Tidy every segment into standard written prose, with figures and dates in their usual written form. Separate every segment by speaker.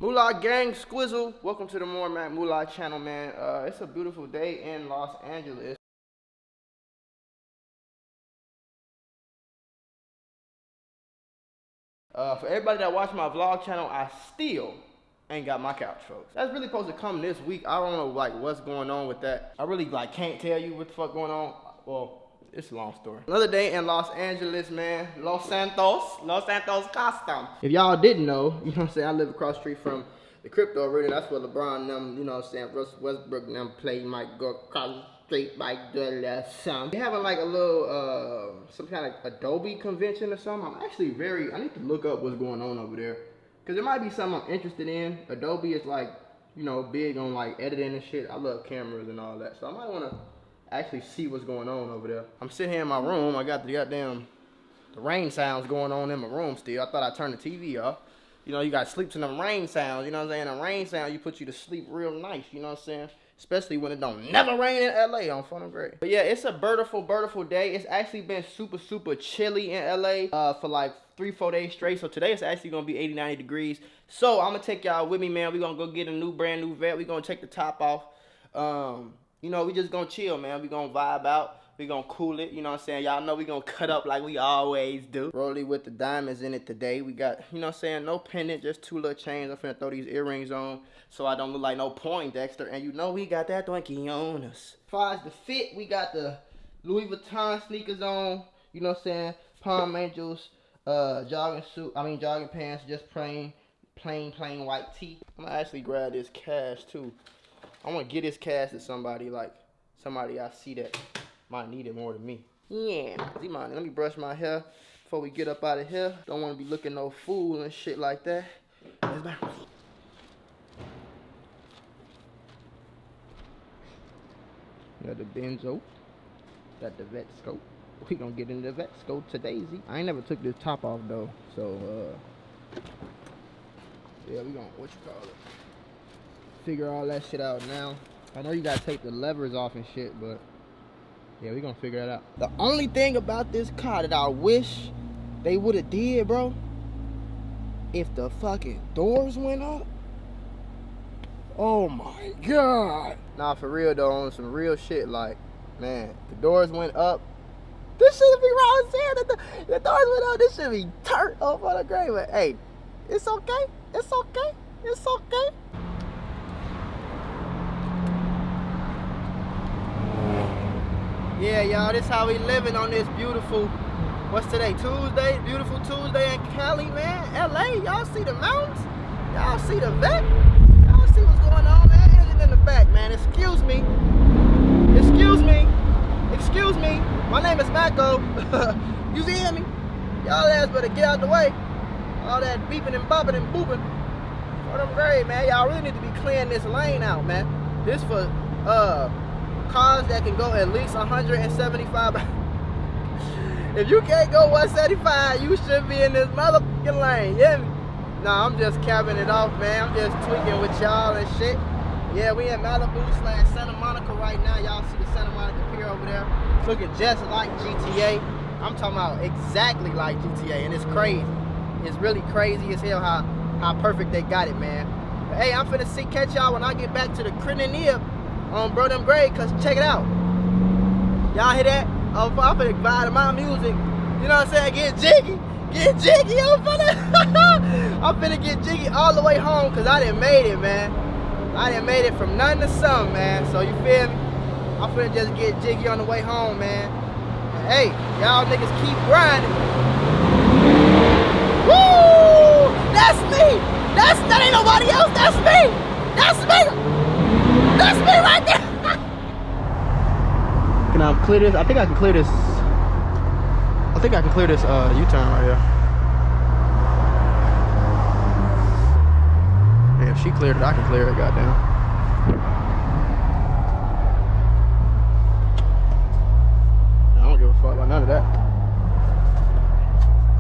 Speaker 1: Mula gang squizzle, welcome to the Mula channel, man. It's a beautiful day in Los Angeles. For everybody that watch my vlog channel, I still ain't got my couch, folks. That's really supposed to come this week. I don't know what's going on with that. I really can't tell you what the fuck going on. Well, it's a long story. Another day in Los Angeles, man. Los Santos custom. If y'all didn't know, you know what I'm saying, I live across the street from the crypto arena. That's where LeBron and them, you know what I'm saying, Russell Westbrook and them play. Might go across the street, might do a little something. They having like a little, some kind of Adobe convention or something. I need to look up what's going on over there. Cause it might be something I'm interested in. Adobe is like, you know, big on like editing and shit. I love cameras and all that. So I might wanna actually see what's going on over there. I'm sitting here in my room. I got the rain sounds going on in my room still. I thought I turned the TV off. You know, you got to sleep to them rain sounds. You know what I'm saying? The rain sound, you put you to sleep real nice. You know what I'm saying? Especially when it don't never rain in LA on Fun and Great. But yeah, it's a beautiful day. It's actually been super chilly in LA for like 3-4 days straight. So today it's actually gonna be 80-90 degrees. So I'm gonna take y'all with me, man. We're gonna go get a brand new vet. We're gonna take the top off. You know, we just gonna chill, man. We gonna vibe out. We gonna cool it, you know what I'm saying? Y'all know we gonna cut up like we always do. Rollie with the diamonds in it today. We got, you know what I'm saying, no pendant, just 2 little chains. I'm finna throw these earrings on so I don't look like no Poindexter. And you know we got that donkey on us. As far as the fit, we got the Louis Vuitton sneakers on, you know what I'm saying? Palm Angels, jogging pants, just plain white tee. I'm gonna actually grab this cash too. I wanna get this cash to somebody I see that might need it more than me. Yeah. Let me brush my hair before we get up out of here. Don't want to be looking no fool and shit like that. Got the benzo. Got the vet scope. We gonna get into the vet scope today, Z. I ain't never took this top off though. So yeah, we gonna figure all that shit out now. I know you gotta take the levers off and shit, but yeah, we gonna figure it out. The only thing about this car that I wish they would have did, bro, if the fucking doors went up. Oh my God. Nah, for real though, on some real shit, like, man, the doors went up. This shouldn't be wrong saying that the doors went up. This should be turned up on the grave. But hey, it's okay. It's okay. It's okay. Yeah, y'all, this how we living on this beautiful, what's today, Tuesday? Beautiful Tuesday in Cali, man. LA, y'all see the mountains? Y'all see the vet? Y'all see what's going on, man? Engine in the back, man. Excuse me. My name is Macko. You see me? Y'all ass better get out the way. All that beeping and bopping and booping. For them grade, man. Y'all really need to be clearing this lane out, man. This for, cars that can go at least 175. If you can't go 175, you should be in this motherfucking lane. You hear me? Nah, I'm just capping it off, man. I'm just tweaking with y'all and shit. Yeah, we in Malibu / Santa Monica right now. Y'all see the Santa Monica pier over there. Looking just like GTA. I'm talking about exactly like GTA, and it's crazy. It's really crazy as hell how perfect they got it, man. But hey, I'm finna catch y'all when I get back to the Crininia on Bro Them Grade, cause check it out. Y'all hear that? I'm finna vibe to my music. You know what I'm saying? Get jiggy. I'm finna get jiggy all the way home, cause I done made it, man. I done made it from nothing to something, man. So you feel me? I'm finna just get jiggy on the way home, man. And hey, y'all niggas keep grinding. Woo! That's me. That ain't nobody else. That's me. That's me right there. Can I clear this? I think I can clear this. U-turn right here. Yeah, if she cleared it, I can clear it, goddamn. I don't give a fuck about none of that.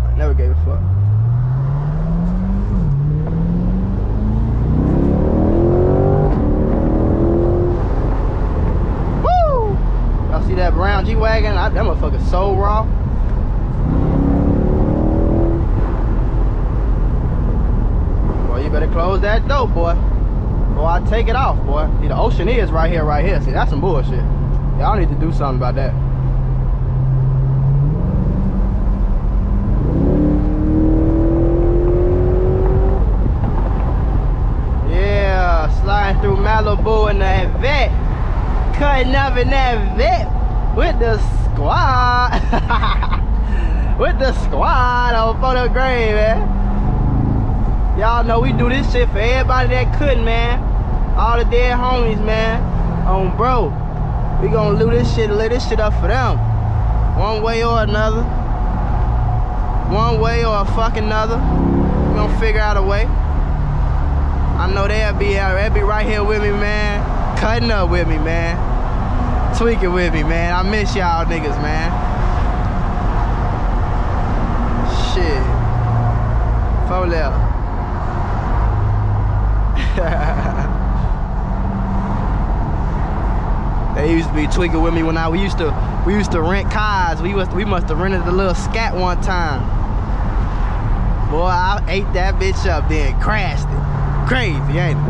Speaker 1: I never gave a fuck. See that brown G-Wagon? That motherfucker's so raw. Boy, you better close that door, boy. Or I take it off, boy. See, the ocean is right here, right here. See, that's some bullshit. Y'all need to do something about that. Yeah, sliding through Malibu in that vet. Cutting up in that vet with the squad. With the squad on Photo Grade, man. Y'all know we do this shit for everybody that couldn't, man. All the dead homies, man. Bro, we gonna lay this shit up for them. One way or another. One way or a fucking another. We gonna figure out a way. I know they'll be right here with me, man. Cutting up with me, man. Tweaking with me, man. I miss y'all niggas, man. Shit. 4 left. They used to be tweaking with me when we used to rent cars. We must have rented a little scat one time. Boy, I ate that bitch up, then crashed it. Crazy, ain't it?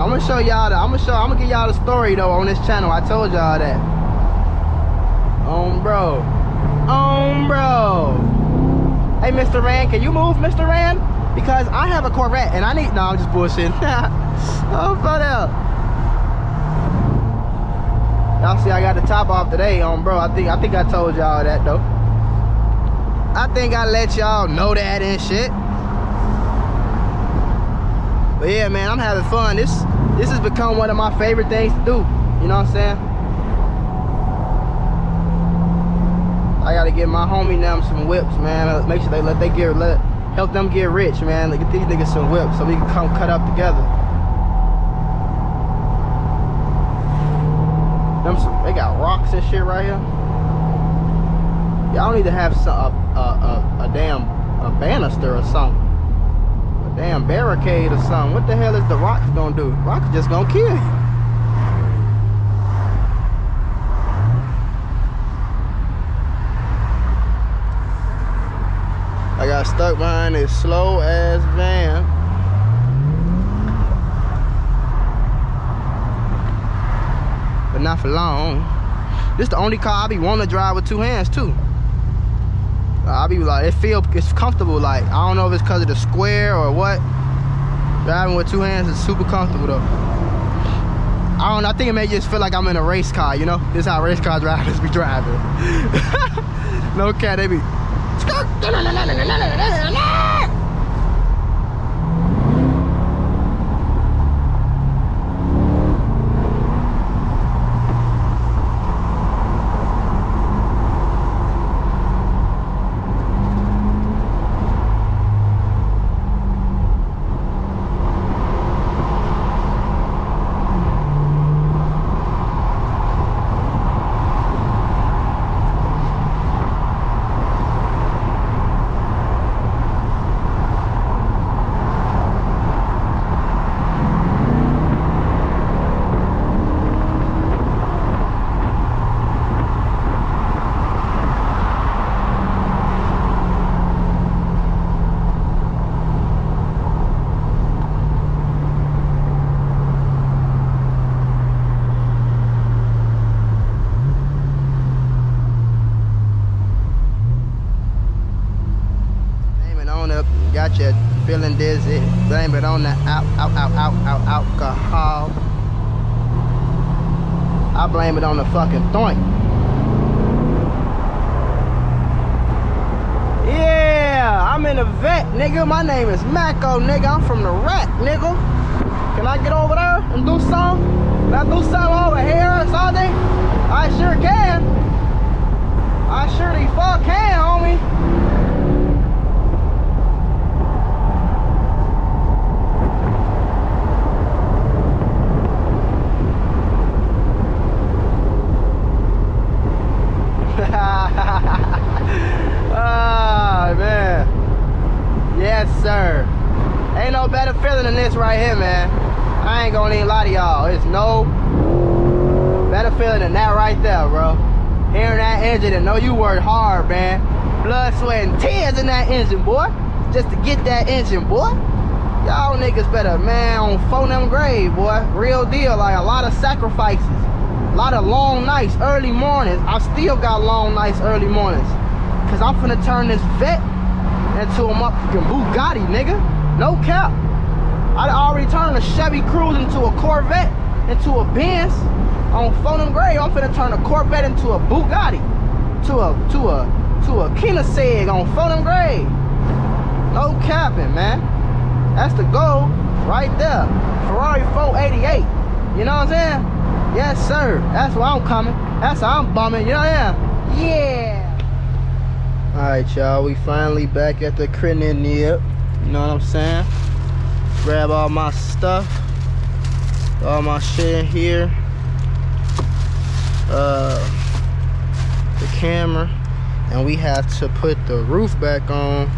Speaker 1: I'm gonna show y'all I'm gonna give y'all the story though on this channel. I told y'all that. Bro. Bro. Hey, Mr. Rand, can you move, Mr. Rand? Because I have a Corvette and I need. No, I'm just bullshitting. Oh, fuck out. Y'all see, I got the top off today, bro. I think I told y'all that though. I think I let y'all know that and shit. But yeah, man, I'm having fun. This has become one of my favorite things to do. You know what I'm saying? I gotta give my homie them some whips, man. Make sure help them get rich, man. Get these niggas some whips so we can come cut up together. They got rocks and shit right here. Y'all need to have a damn banister or something. A damn barricade or something. What the hell is the rocks gonna do? Rocks just gonna kill you. I got stuck behind this slow ass van. But not for long. This the only car I be wanting to drive with 2 hands too. I be like, it's comfortable. Like, I don't know if it's because of the square or what. Driving with 2 hands is super comfortable though. I don't know, I think it may just feel like I'm in a race car, you know? This is how race car drivers be driving. No cat, they be. Got you feeling dizzy, blame it on the alcohol. I blame it on the fucking thorn. Yeah, I'm in a vet, nigga. My name is Mako, nigga. I'm from the rack, nigga. Can I get over there and do something? Can I do something over here or something? I sure can. I sure the fuck can, homie. Oh, man. Yes, sir. Ain't no better feeling than this right here, man. I ain't gonna even lie to y'all. It's no better feeling than that right there, bro. Hearing that engine and know you worked hard, man. Blood, sweat, and tears in that engine, boy. Just to get that engine, boy. Y'all niggas better, man, on phone them grave, boy. Real deal, like a lot of sacrifices. A lot of long nights, early mornings. I still got long nights, early mornings. Cause I'm finna turn this Vette into a motherfucking Bugatti, nigga. No cap. I already turned a Chevy Cruze into a Corvette, into a Benz. On phone grave, I'm finna turn a Corvette into a Bugatti. To a Koenigsegg on phone grave. No capping, man. That's the goal right there. Ferrari 488. You know what I'm saying? Yes, sir. That's where I'm coming. That's how I'm bumming. You know what I'm saying? Yeah. Alright, y'all. We finally back at the crib. You know what I'm saying? Grab all my stuff. All my shit in here. The camera. And we have to put the roof back on.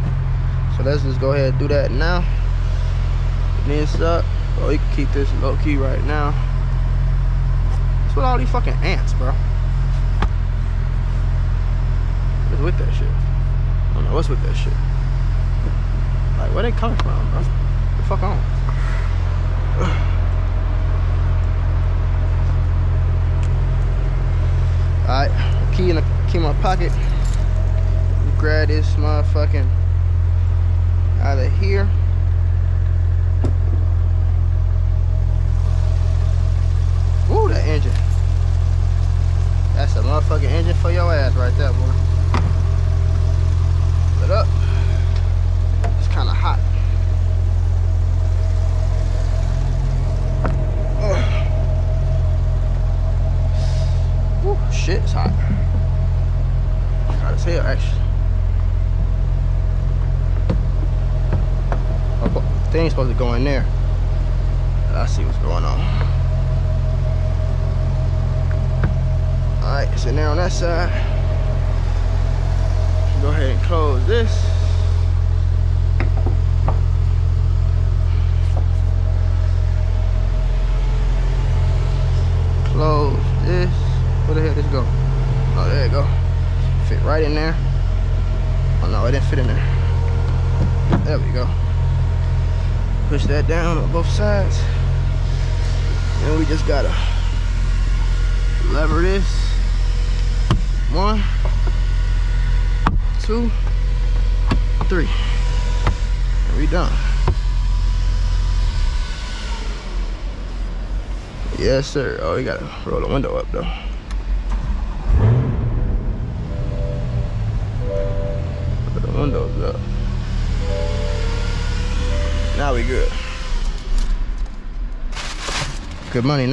Speaker 1: So let's just go ahead and do that now. This up. Oh, you can keep this low key right now. What's with all these fucking ants, bro? What's with that shit? I don't know what's with that shit. Like, where they coming from, bro? The fuck on? Alright, key in my pocket. Grab this motherfucking out of here. Ooh, that engine. That's a motherfucking engine for your ass right there, boy. Put up. It's kind of hot. Ooh, shit, it's hot. Hot as hell, actually. Oh, thing's supposed to go in there. I see what's going on. Alright, it's in there on that side. Go ahead and close this. Close this. Where the hell did this go? Oh, there it go. Fit right in there. Oh no, it didn't fit in there. There we go. Push that down on both sides. And we just gotta lever this. 1, 2, 3. And we done. Yes, sir. Oh, you gotta roll the window up though. Put the windows up. Now we good. Good money now.